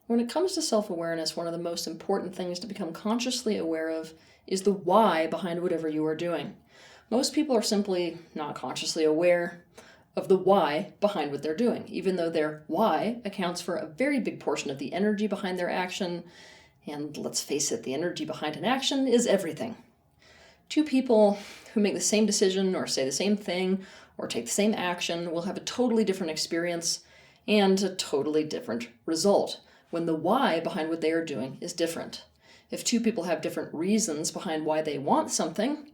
When it comes to self-awareness, one of the most important things to become consciously aware of is the why behind whatever you are doing. Most people are simply not consciously aware of the why behind what they're doing, even though their why accounts for a very big portion of the energy behind their action. And let's face it, the energy behind an action is everything. Two people who make the same decision or say the same thing or take the same action will have a totally different experience and a totally different result when the why behind what they are doing is different. If two people have different reasons behind why they want something,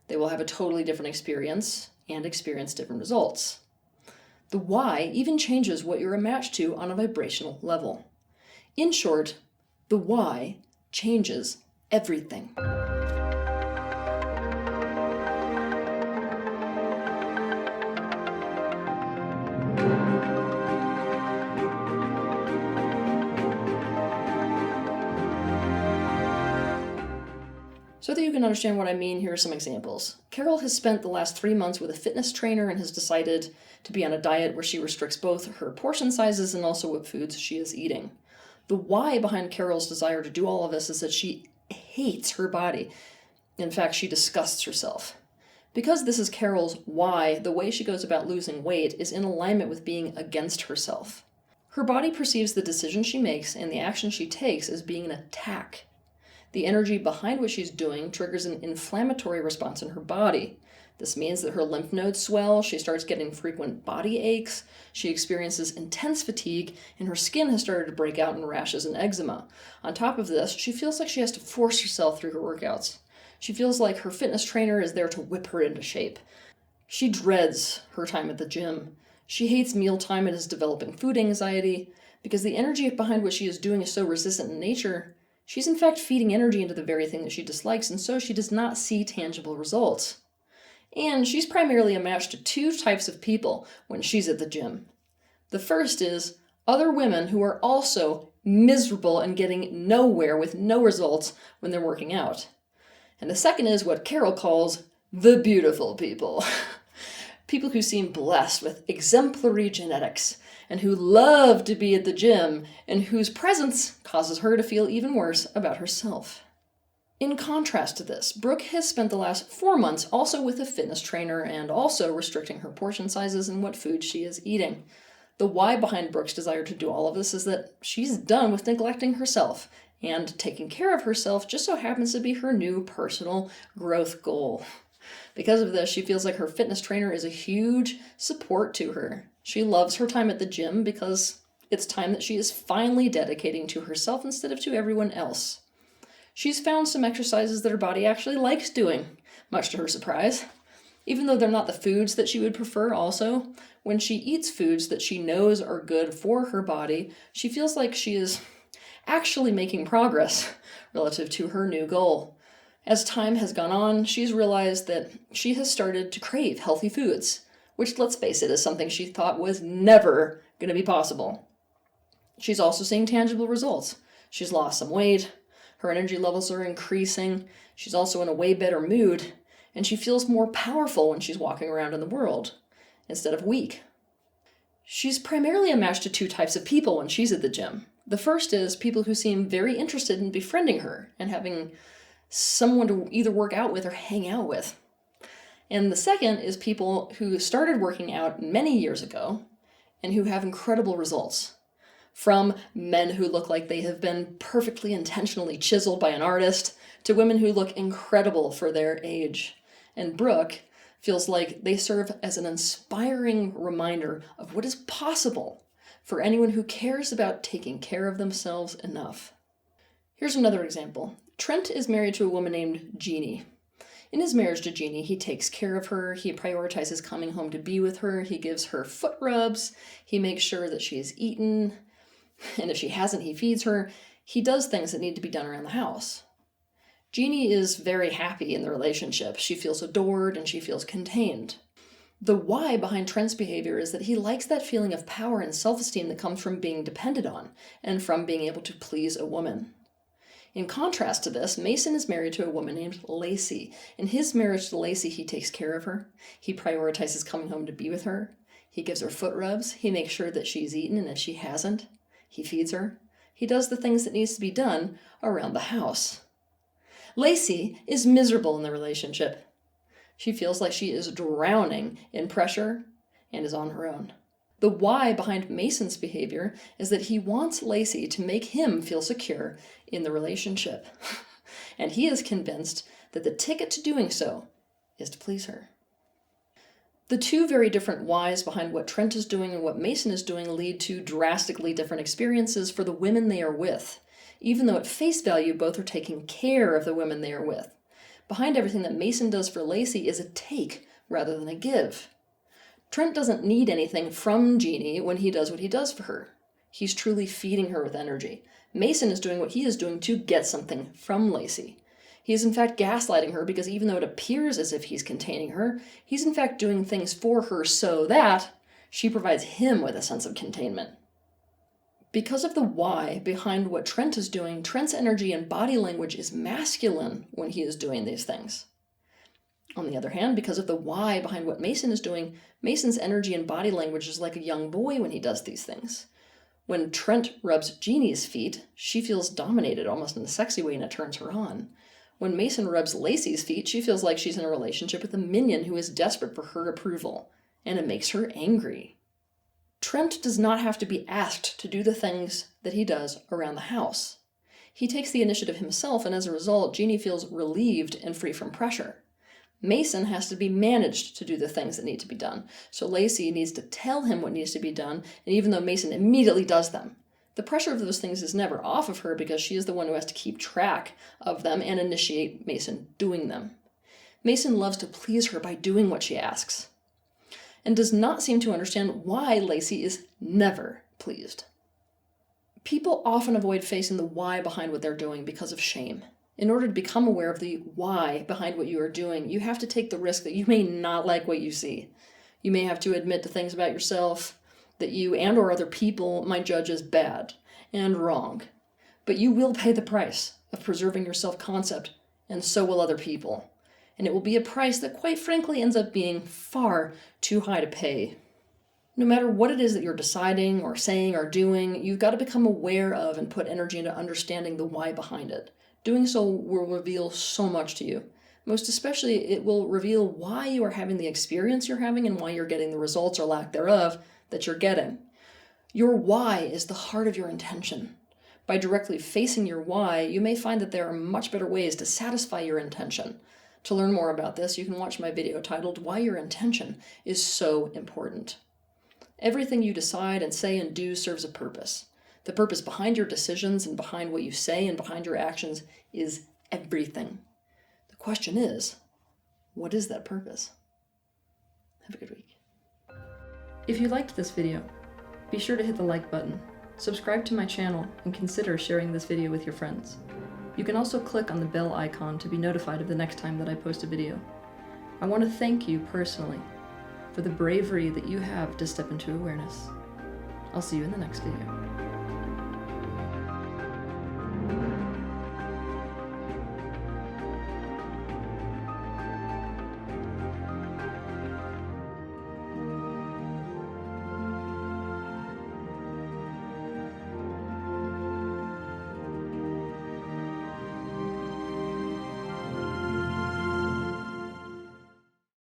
they will have a totally different experience and experience different results. The why even changes what you're a match to on a vibrational level. In short, the why changes everything. So that you can understand what I mean, here are some examples. Carol has spent the last 3 months with a fitness trainer and has decided to be on a diet where she restricts both her portion sizes and also what foods she is eating. The why behind Carol's desire to do all of this is that she hates her body. In fact, she disgusts herself. Because this is Carol's why, the way she goes about losing weight is in alignment with being against herself. Her body perceives the decision she makes and the action she takes as being an attack. The energy behind what she's doing triggers an inflammatory response in her body. This means that her lymph nodes swell, she starts getting frequent body aches, she experiences intense fatigue, and her skin has started to break out in rashes and eczema. On top of this, she feels like she has to force herself through her workouts. She feels like her fitness trainer is there to whip her into shape. She dreads her time at the gym. She hates mealtime and is developing food anxiety. Because the energy behind what she is doing is so resistant in nature, she's in fact feeding energy into the very thing that she dislikes, and so she does not see tangible results. And she's primarily a match to two types of people when she's at the gym. The first is other women who are also miserable and getting nowhere with no results when they're working out. And the second is what Carol calls the beautiful people. People who seem blessed with exemplary genetics and who love to be at the gym and whose presence causes her to feel even worse about herself. In contrast to this, Brooke has spent the last 4 months also with a fitness trainer and also restricting her portion sizes and what food she is eating. The why behind Brooke's desire to do all of this is that she's done with neglecting herself, and taking care of herself just so happens to be her new personal growth goal. Because of this, she feels like her fitness trainer is a huge support to her. She loves her time at the gym because it's time that she is finally dedicating to herself instead of to everyone else. She's found some exercises that her body actually likes doing, much to her surprise. Even though they're not the foods that she would prefer also, when she eats foods that she knows are good for her body, she feels like she is actually making progress relative to her new goal. As time has gone on, she's realized that she has started to crave healthy foods, which, let's face it, is something she thought was never going to be possible. She's also seeing tangible results. She's lost some weight, her energy levels are increasing, she's also in a way better mood, and she feels more powerful when she's walking around in the world, instead of weak. She's primarily a match to two types of people when she's at the gym. The first is people who seem very interested in befriending her and having someone to either work out with or hang out with. And the second is people who started working out many years ago and who have incredible results. From men who look like they have been perfectly intentionally chiseled by an artist to women who look incredible for their age. And Brooke feels like they serve as an inspiring reminder of what is possible for anyone who cares about taking care of themselves enough. Here's another example. Trent is married to a woman named Jeannie. In his marriage to Jeannie, he takes care of her, he prioritizes coming home to be with her, he gives her foot rubs, he makes sure that she has eaten, and if she hasn't, he feeds her. He does things that need to be done around the house. Jeannie is very happy in the relationship. She feels adored and she feels contained. The why behind Trent's behavior is that he likes that feeling of power and self-esteem that comes from being depended on and from being able to please a woman. In contrast to this, Mason is married to a woman named Lacey. In his marriage to Lacey, he takes care of her. He prioritizes coming home to be with her. He gives her foot rubs. He makes sure that she's eaten, and if she hasn't, he feeds her. He does the things that needs to be done around the house. Lacey is miserable in the relationship. She feels like she is drowning in pressure and is on her own. The why behind Mason's behavior is that he wants Lacey to make him feel secure in the relationship. And he is convinced that the ticket to doing so is to please her. The two very different whys behind what Trent is doing and what Mason is doing lead to drastically different experiences for the women they are with, even though at face value both are taking care of the women they are with. Behind everything that Mason does for Lacey is a take rather than a give. Trent doesn't need anything from Jeannie when he does what he does for her. He's truly feeding her with energy. Mason is doing what he is doing to get something from Lacey. He is in fact gaslighting her because even though it appears as if he's containing her, he's in fact doing things for her so that she provides him with a sense of containment. Because of the why behind what Trent is doing, Trent's energy and body language is masculine when he is doing these things. On the other hand, because of the why behind what Mason is doing, Mason's energy and body language is like a young boy when he does these things. When Trent rubs Jeannie's feet, she feels dominated almost in a sexy way and it turns her on. When Mason rubs Lacey's feet, she feels like she's in a relationship with a minion who is desperate for her approval, and it makes her angry. Trent does not have to be asked to do the things that he does around the house. He takes the initiative himself, and as a result, Jeannie feels relieved and free from pressure. Mason has to be managed to do the things that need to be done, so Lacey needs to tell him what needs to be done, and even though Mason immediately does them, the pressure of those things is never off of her because she is the one who has to keep track of them and initiate Mason doing them. Mason loves to please her by doing what she asks, and does not seem to understand why Lacey is never pleased. People often avoid facing the why behind what they're doing because of shame. In order to become aware of the why behind what you are doing, you have to take the risk that you may not like what you see. You may have to admit to things about yourself that you and or other people might judge as bad and wrong. But you will pay the price of preserving your self-concept, and so will other people. And it will be a price that quite frankly ends up being far too high to pay. No matter what it is that you're deciding or saying or doing, you've got to become aware of and put energy into understanding the why behind it. Doing so will reveal so much to you. Most especially, it will reveal why you are having the experience you're having and why you're getting the results or lack thereof that you're getting. Your why is the heart of your intention. By directly facing your why, you may find that there are much better ways to satisfy your intention. To learn more about this, you can watch my video titled Why Your Intention is So Important. Everything you decide and say and do serves a purpose. The purpose behind your decisions and behind what you say and behind your actions is everything. The question is, what is that purpose? Have a good week. If you liked this video, be sure to hit the like button, subscribe to my channel, and consider sharing this video with your friends. You can also click on the bell icon to be notified of the next time that I post a video. I want to thank you personally for the bravery that you have to step into awareness. I'll see you in the next video.